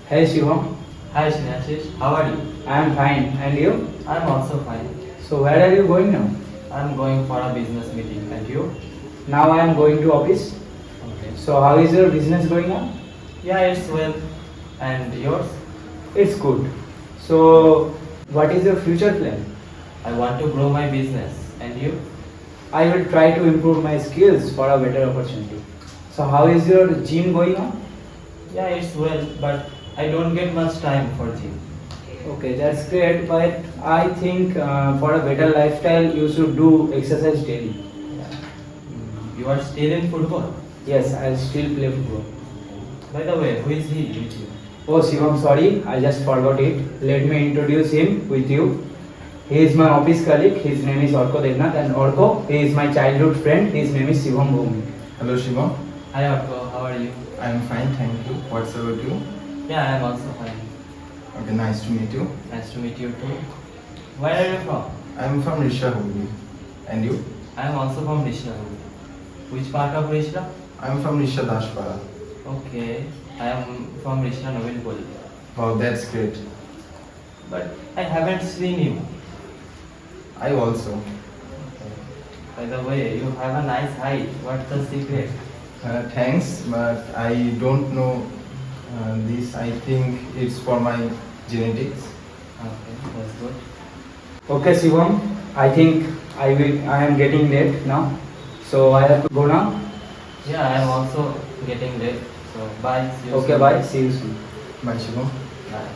Hey Shivam, Hi Shinashish, how are you? I am fine. And you? I'm also fine. So where are you going now? I'm going for a business meeting. And you? Now I am going to office. Okay. So how is your business going on? Yeah, it's well. And yours? It's good. So what is your future plan? I want to grow my business. And you? I will try to improve my skills for a better opportunity. So how is your gym going on? Yeah, it's well, but I don't get much time for gym. Okay, that's great. But I think for a better lifestyle, you should do exercise daily. Yeah. You are still in football? Yes, I still play football. By the way, who is he with you? Oh Shivam, sorry, I just forgot it. Let me introduce him with you. He is my office colleague. His name is Orko Devnath, and Orko, he is my childhood friend. His name is Shivam Bhumi. Hello Shivam, Hi Arko, how are you? I am fine, thank you. What's about you? Yeah, I'm also fine. Okay, nice to meet you. Nice to meet you too. Where are you from? I am from Risha Hooghly. And you? I am also from Rishla. Which part of Rishla? I am from Risha Dashpara. Okay, I am from Rishla Novin Poli. Wow, that's great. But I haven't seen you. I also. By the way, you have a nice height. What's the secret? Thanks, but I don't know this. I think it's for my genetics. Okay, that's good. Okay, Shivam, I think I am getting late now. So I have to go now. Yeah, I am also getting late. So bye. See you Okay, soon. bye. See you soon. Bye Shivam. Bye.